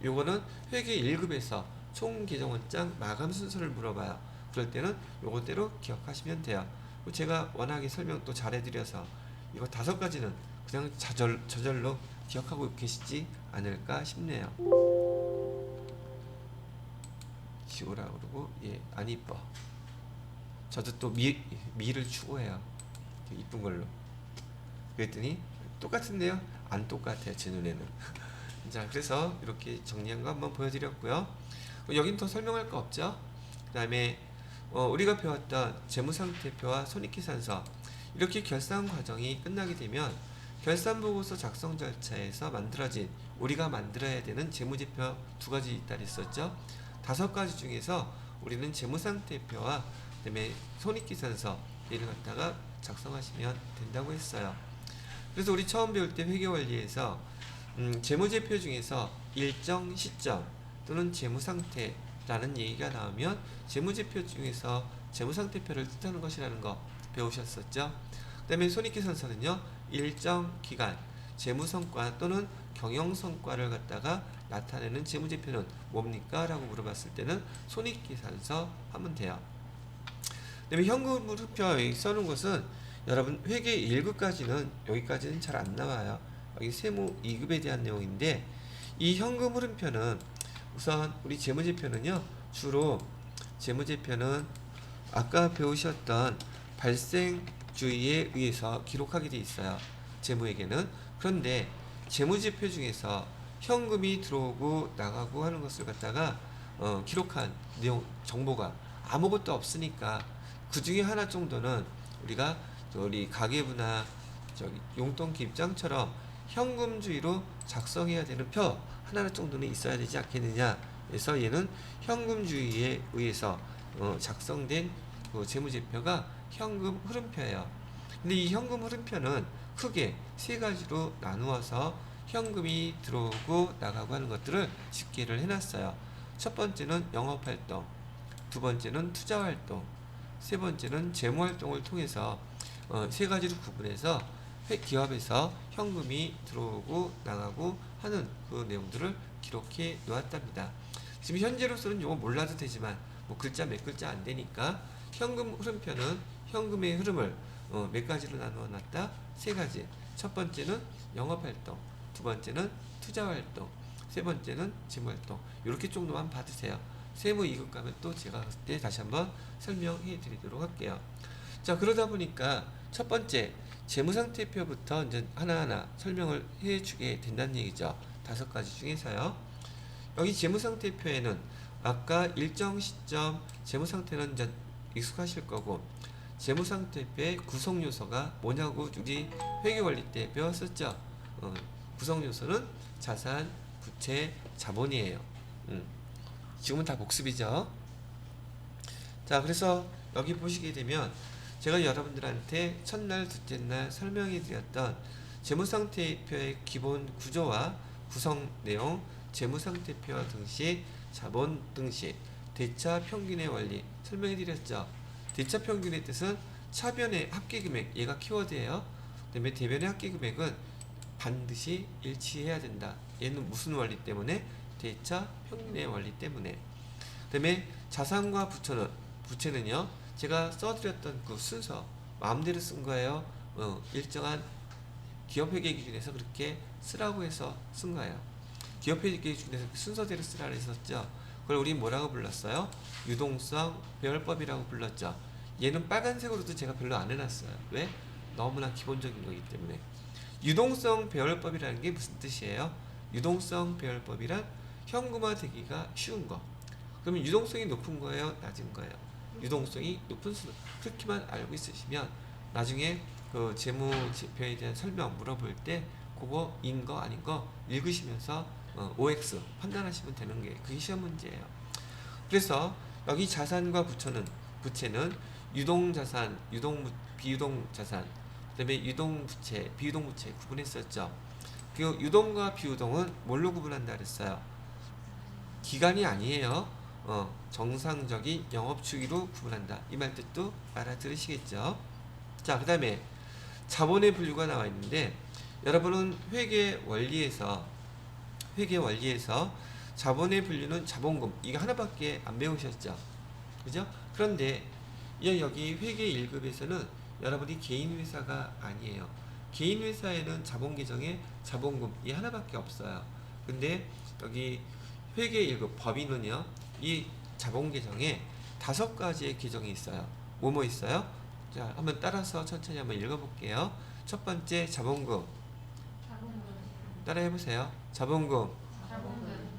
[SPEAKER 1] 요거는 회계 1급에서 총계정원장 마감 순서를 물어봐요. 그럴 때는 요거대로 기억하시면 돼요. 제가 워낙에 설명 또 잘해드려서 이거 5가지는 그냥 저절로 기억하고 계시지 않을까 싶네요. 지우라 그러고 안 이뻐. 저도 또 미를 추구해요. 이쁜 걸로. 그랬더니 똑같은데요? 안 똑같아요. 제 눈에는. 자, 그래서 이렇게 정리한 거 한번 보여드렸고요. 여긴 더 설명할 거 없죠? 그 다음에 우리가 배웠던 재무상태표와 손익계산서, 이렇게 결산 과정이 끝나게 되면 결산보고서 작성 절차에서 만들어진 우리가 만들어야 되는 재무제표 2가지 있다 그랬었죠. 5가지 중에서 우리는 재무상태표와 그다음에 손익계산서 얘를 갖다가 작성하시면 된다고 했어요. 그래서 우리 처음 배울 때 회계원리에서 재무제표 중에서 일정 시점 또는 재무상태라는 얘기가 나오면 재무제표 중에서 재무상태표를 뜻하는 것이라는 거 배우셨었죠. 그 다음에 손익계산서는요, 일정 기간 재무성과 또는 경영성과를 갖다가 나타내는 재무제표는 뭡니까? 라고 물어봤을 때는 손익계산서 하면 돼요. 그 다음에 현금흐름표 여기 써놓은 것은 여러분 회계 1급까지는 여기까지는 잘 안 나와요. 여기 세무 2급에 대한 내용인데, 이 현금흐름표는 우선 우리 재무제표는요, 주로 재무제표는 아까 배우셨던 발생주의에 의해서 기록하게 돼 있어요. 재무에게는. 그런데 재무제표 중에서 현금이 들어오고 나가고 하는 것을 갖다가 기록한 내용 정보가 아무것도 없으니까 그 중에 하나 정도는 우리가 우리 가계부나 용돈기 입장처럼 현금주의로 작성해야 되는 표 하나 정도는 있어야 되지 않겠느냐. 그래서 얘는 현금주의에 의해서 작성된 그 재무제표가 현금 흐름표예요. 근데 이 현금 흐름표는 크게 3가지로 나누어서 현금이 들어오고 나가고 하는 것들을 집계를 해놨어요. 첫 번째는 영업활동, 두 번째는 투자활동, 세 번째는 재무활동을 통해서 3가지로 구분해서 기업에서 현금이 들어오고 나가고 하는 그 내용들을 기록해 놓았답니다. 지금 현재로서는 이거 몰라도 되지만 뭐 글자 몇 글자 안 되니까 현금 흐름표는 현금의 흐름을 몇 가지로 나누어 놨다? 3가지. 첫 번째는 영업활동, 두 번째는 투자활동, 세 번째는 재무활동. 이렇게 정도만 받으세요. 세무 2급 가면 또 제가 그때 다시 한번 설명해 드리도록 할게요. 자, 그러다 보니까 첫 번째 재무상태표부터 이제 하나하나 설명을 해 주게 된다는 얘기죠. 5가지 중에서요. 여기 재무상태표에는 아까 일정 시점 재무상태는 이제 익숙하실 거고, 재무상태표의 구성요소가 뭐냐고 우리 회계원리 때 배웠었죠. 구성요소는 자산, 부채, 자본이에요. 지금은 다 복습이죠. 자, 그래서 여기 보시게 되면 제가 여러분들한테 첫날, 둘째날 설명해 드렸던 재무상태표의 기본 구조와 구성 내용, 재무상태표와 등식, 자본 등식, 대차 평균의 원리 설명해 드렸죠. 대차 평균의 뜻은 차변의 합계금액, 얘가 키워드예요. 그 다음에 대변의 합계금액은 반드시 일치해야 된다. 얘는 무슨 원리 때문에? 대차 평균의 원리 때문에. 그 다음에 자산과 부채는요, 제가 써드렸던 그 순서 마음대로 쓴 거예요. 일정한 기업회계 기준에서 그렇게 쓰라고 해서 쓴 거예요. 기업회계 중에서 순서대로 쓰라 그랬었죠. 그걸 우리 뭐라고 불렀어요? 유동성 배열법이라고 불렀죠. 얘는 빨간색으로도 제가 별로 안 해놨어요. 왜? 너무나 기본적인 거기 때문에. 유동성 배열법이라는 게 무슨 뜻이에요? 유동성 배열법이란 현금화되기가 쉬운 거. 그러면 유동성이 높은 거예요? 낮은 거예요? 유동성이 높은 수준. 그렇게만 알고 있으시면 나중에 그 재무제표에 대한 설명 물어볼 때 그거인 거 아닌 거 읽으시면서 OX 판단하시면 되는 게 그게 시험 문제예요. 그래서 여기 자산과 부채는 유동자산, 비유동자산, 그 다음에 유동부채, 비유동부채 구분했었죠. 그 유동과 비유동은 뭘로 구분한다 그랬어요? 기간이 아니에요. 정상적인 영업주기로 구분한다. 이 말 뜻도 알아들으시겠죠? 자, 그 다음에 자본의 분류가 나와 있는데 여러분은 회계 원리에서 자본의 분류는 자본금 이거 하나밖에 안 배우셨죠? 그죠? 그런데 여기 회계 1급에서는 여러분이 개인 회사가 아니에요. 개인 회사에는 자본 계정에 자본금 이 하나밖에 없어요. 근데 여기 회계 1급 법인은요. 이 자본 계정에 5가지의 계정이 있어요. 뭐뭐 있어요? 자, 한번 따라서 천천히 한번 읽어볼게요. 첫 번째 자본금. 따라 해보세요. 자본금.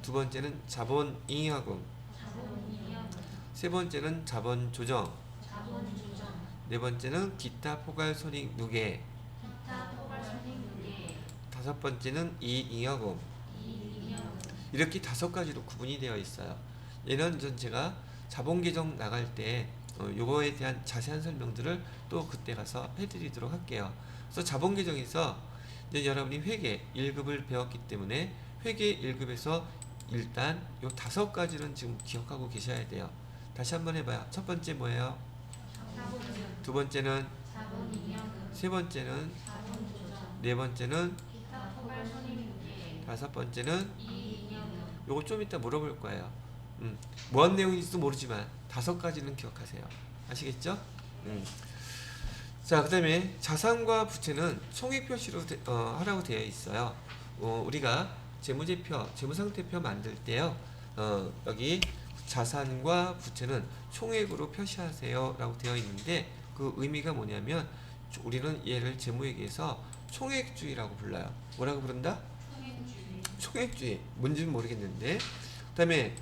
[SPEAKER 1] 두 번째는 자본잉여금. 세 번째는 자본조정. 네 번째는 기타 포괄 손익 누계. 다섯 번째는 이익잉여금. 이렇게 5가지로 구분이 되어 있어요. 얘는 제가 자본 계정 나갈 때 요거에 대한 자세한 설명들을 또 그때 가서 해드리도록 할게요. 그래서 자본 계정에서 이제 여러분이 회계 1급을 배웠기 때문에 회계 1급에서 일단 요 5가지는 지금 기억하고 계셔야 돼요. 다시 한번 해봐요. 첫 번째 뭐예요? 두 번째는 세 번째는 네 번째는 다섯 번째는 요거 좀 이따 물어볼 거예요. 뭔 내용인지도 모르지만 5가지는 기억하세요. 아시겠죠? 자, 그 다음에 자산과 부채는 총액 표시로 하라고 되어 있어요. 우리가 재무상태표 만들 때요. 여기 자산과 부채는 총액으로 표시하세요 라고 되어 있는데 그 의미가 뭐냐면 우리는 얘를 재무회계에서 총액주의라고 불러요. 뭐라고 부른다? 총액주의. 뭔지는 모르겠는데 그 다음에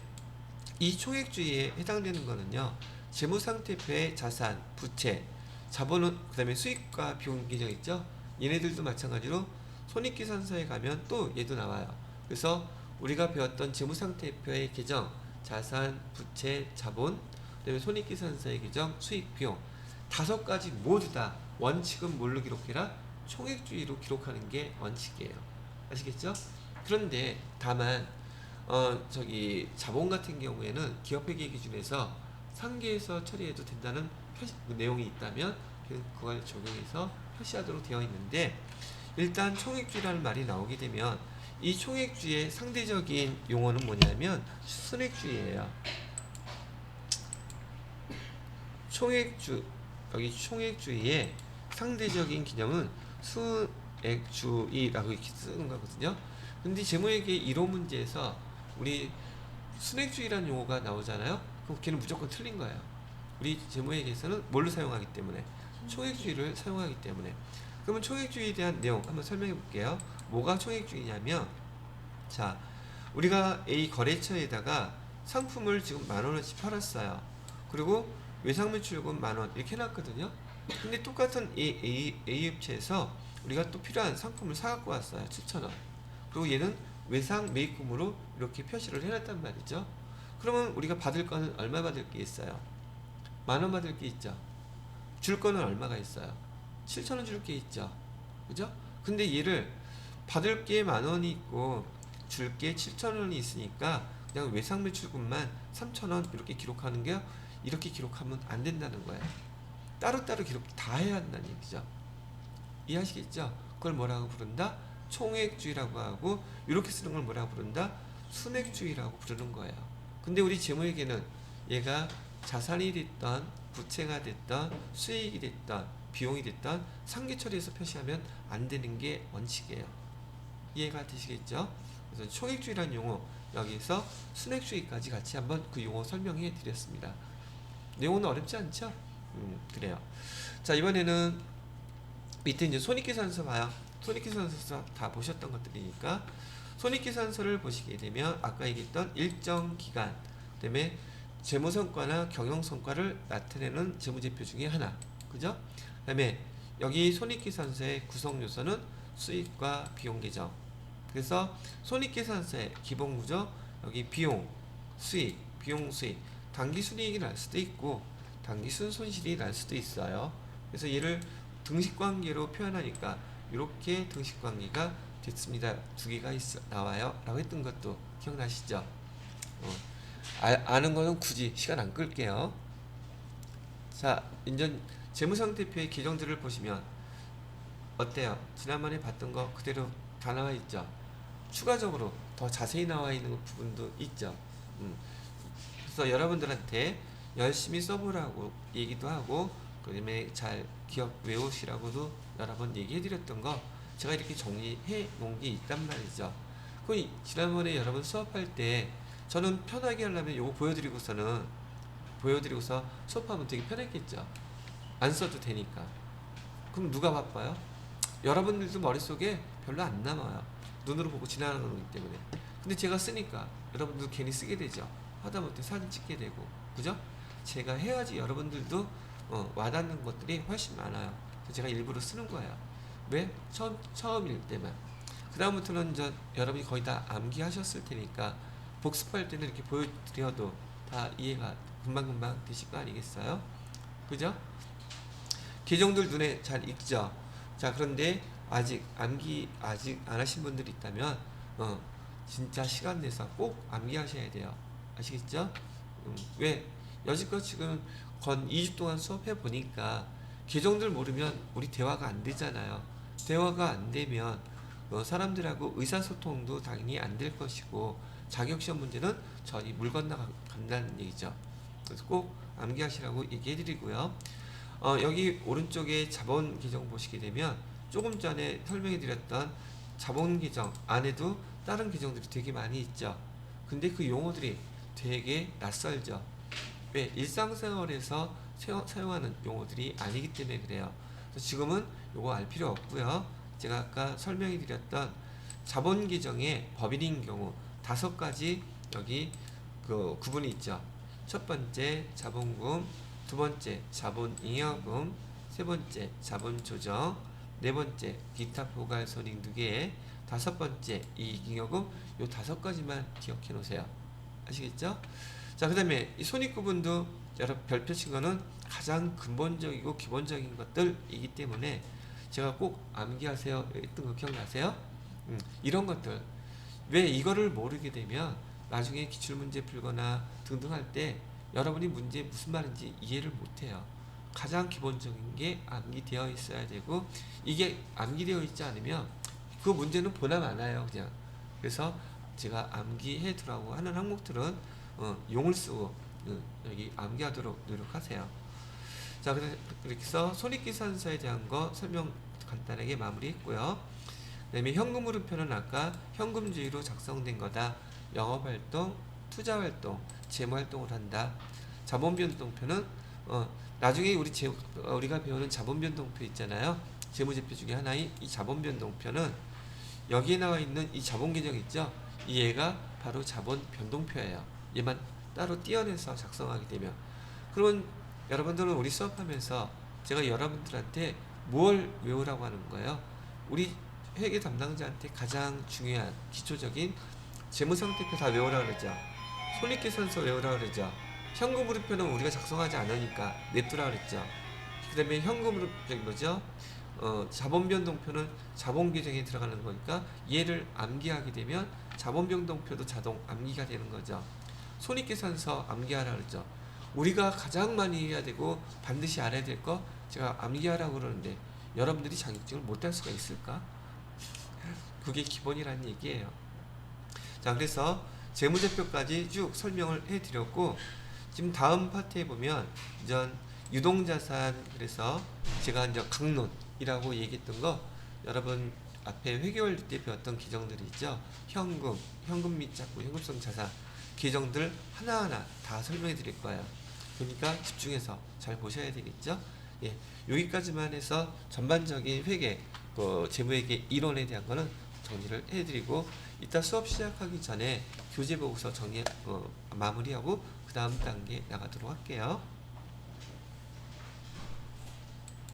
[SPEAKER 1] 이 총액주의에 해당되는 거는요. 재무상태표의 자산, 부채, 자본은 그 다음에 수익과 비용 계정 있죠. 얘네들도 마찬가지로 손익계산서에 가면 또 얘도 나와요. 그래서 우리가 배웠던 재무상태표의 계정, 자산, 부채, 자본, 그 다음에 손익계산서의 계정, 수익, 비용 5가지 모두 다 원칙은 뭘로 기록해라? 총액주의로 기록하는 게 원칙이에요. 아시겠죠? 그런데 다만 자본 같은 경우에는 기업회계 기준에서 상계에서 처리해도 된다는 내용이 있다면 그걸 적용해서 표시하도록 되어 있는데 일단 총액주의라는 말이 나오게 되면 이 총액주의의 상대적인 용어는 뭐냐면 순액주의예요. 여기 총액주의의 상대적인 개념은 순액주의라고 이렇게 쓰는 거거든요. 근데 재무회계 1호 문제에서 우리 순액주의라는 용어가 나오잖아요. 그럼 걔는 무조건 틀린 거예요. 우리 재무회계에서는 뭘로 사용하기 때문에? 총액주의를 사용하기 때문에. 그러면 총액주의에 대한 내용 한번 설명해 볼게요. 뭐가 총액주의냐면 자, 우리가 A 거래처에다가 상품을 지금 10,000원어치 팔았어요. 그리고 외상매출금 10,000원 이렇게 해놨거든요. 근데 똑같은 A 업체에서 우리가 또 필요한 상품을 사갖고 왔어요. 7,000원. 그리고 얘는 외상 매입금으로 이렇게 표시를 해놨단 말이죠. 그러면 우리가 받을 거는 얼마 받을 게 있어요? 10,000원 받을 게 있죠. 줄 거는 얼마가 있어요? 7,000원 줄 게 있죠. 그죠? 근데 얘를 받을 게 10,000원이 있고 줄 게 7,000원이 있으니까 그냥 외상 매출금만 3,000원 이렇게 기록하는 게 이렇게 기록하면 안 된다는 거예요. 따로따로 기록 다 해야 한다는 얘기죠. 이해하시겠죠? 그걸 뭐라고 부른다? 총액주의라고 하고 이렇게 쓰는 걸 뭐라고 부른다? 순액주의라고 부르는 거예요. 근데 우리 재무회계는 얘가 자산이 됐던 부채가 됐던 수익이 됐던 비용이 됐던 상계처리해서 표시하면 안 되는 게 원칙이에요. 이해가 되시겠죠? 그래서 총액주의라는 용어, 여기서 순액주의까지 같이 한번 그 용어 설명해 드렸습니다. 내용은 어렵지 않죠? 그래요. 자, 이번에는 밑에 이제 손익계산서 봐요. 손익계산서 다 보셨던 것들이니까 손익계산서를 보시게 되면 아까 얘기했던 일정 기간, 그다음에 재무성과나 경영성과를 나타내는 재무제표 중에 하나, 그죠? 그다음에 여기 손익계산서의 구성요소는 수익과 비용 계정. 그래서 손익계산서의 기본 구조, 여기 비용, 수익, 비용, 수익, 단기 순이익이 날 수도 있고 단기 순손실이 날 수도 있어요. 그래서 얘를 등식관계로 표현하니까 이렇게 등식관계가 됐습니다. 두 개가 나와요. 라고 했던 것도 기억나시죠? 아는 거는 굳이 시간 안 끌게요. 자, 이제 재무상태표의 계정들을 보시면 어때요? 지난번에 봤던 거 그대로 다 나와 있죠? 추가적으로 더 자세히 나와 있는 부분도 있죠? 그래서 여러분들한테 열심히 써보라고 얘기도 하고 그 다음에 잘 기억 외우시라고도 여러 번 얘기해 드렸던 거 제가 이렇게 정리해 놓은 게 있단 말이죠. 그 지난번에 여러분 수업할 때 저는 편하게 하려면 이거 보여드리고서 수업하면 되게 편했겠죠. 안 써도 되니까. 그럼 누가 바빠요? 여러분들도 머릿속에 별로 안 남아요. 눈으로 보고 지나가는 거기 때문에. 근데 제가 쓰니까 여러분들도 괜히 쓰게 되죠. 하다못해 사진 찍게 되고, 그죠? 제가 해야지 여러분들도 와닿는 것들이 훨씬 많아요. 그래서 제가 일부러 쓰는 거예요. 왜? 처음일 때만. 그 다음부터는 이제 여러분이 거의 다 암기하셨을 테니까 복습할 때는 이렇게 보여드려도 다 이해가 금방금방 되실 거 아니겠어요? 그죠? 계정들 눈에 잘 익죠? 자, 그런데 아직 암기 아직 안 하신 분들이 있다면 진짜 시간 내서 꼭 암기하셔야 돼요. 아시겠죠? 왜? 여지껏 지금 건 2주 동안 수업해 보니까 계정들 모르면 우리 대화가 안 되잖아요. 대화가 안 되면 사람들하고 의사소통도 당연히 안 될 것이고 자격시험 문제는 저희 물 건너간다는 얘기죠. 그래서 꼭 암기하시라고 얘기해 드리고요. 여기 오른쪽에 자본 계정 보시게 되면 조금 전에 설명해 드렸던 자본 계정 안에도 다른 계정들이 되게 많이 있죠. 근데 그 용어들이 되게 낯설죠. 왜? 일상생활에서 사용하는 용어들이 아니기 때문에 그래요. 그래서 지금은 요거 알 필요 없고요. 제가 아까 설명해 드렸던 자본 계정의 법인인 경우 5가지 여기 그 구분이 있죠. 첫 번째 자본금, 두 번째 자본잉여금, 세 번째 자본조정, 네 번째 기타 포괄손익 누계, 다섯 번째 이익잉여금. 요 5가지만 기억해 놓으세요. 아시겠죠? 자, 그 다음에 이 손익구분도 여러 별표 친 거는 가장 근본적이고 기본적인 것들이기 때문에 제가 꼭 암기하세요 했던 거 기억나세요? 이런 것들. 왜 이거를 모르게 되면 나중에 기출문제 풀거나 등등 할 때 여러분이 문제 무슨 말인지 이해를 못해요. 가장 기본적인 게 암기되어 있어야 되고 이게 암기되어 있지 않으면 그 문제는 보나 마나요 그냥. 그래서 제가 암기해 두라고 하는 항목들은 용을 쓰고 여기 암기하도록 노력하세요. 자, 그렇게 해서 손익계산서에 대한 거 설명 간단하게 마무리했고요. 그 다음에 현금흐름표는 아까 현금주의로 작성된 거다. 영업활동, 투자활동, 재무활동을 한다. 자본변동표는 나중에 우리가 배우는 자본변동표 있잖아요. 재무제표 중에 하나인 이 자본변동표는 여기에 나와 있는 이 자본계정 있죠. 이 얘가 바로 자본변동표예요. 얘만 따로 떼어내서 작성하게 되면. 그러면 여러분들은 우리 수업하면서 제가 여러분들한테 뭘 외우라고 하는 거예요? 우리 회계 담당자한테 가장 중요한 기초적인 재무상태표 다 외우라 그러죠. 손익계산서 외우라 그러죠. 현금흐름표는 우리가 작성하지 않으니까 냅두라 그랬죠. 그 다음에 현금흐름표 뭐죠? 자본변동표는 자본계정에 들어가는 거니까 얘를 암기하게 되면 자본변동표도 자동 암기가 되는 거죠. 손익계산서 암기하라 그랬죠. 우리가 가장 많이 해야 되고 반드시 알아야 될 거 제가 암기하라고 그러는데 여러분들이 자격증을 못할 수가 있을까? 그게 기본이라는 얘기예요. 자, 그래서 재무제표까지 쭉 설명을 해드렸고 지금 다음 파트에 보면 이전 유동자산, 그래서 제가 이제 강론이라고 얘기했던 거 여러분 앞에 회계원리 때 배웠던 계정들이 있죠. 현금 및 자꾸 현금성 자산 계정들 하나하나 다 설명해 드릴 거예요. 그러니까 집중해서 잘 보셔야 되겠죠. 예, 여기까지만 해서 전반적인 회계, 재무회계 이론에 대한 거는 정리를 해드리고, 이따 수업 시작하기 전에 교재 보고서 마무리하고 그 다음 단계 나가도록 할게요.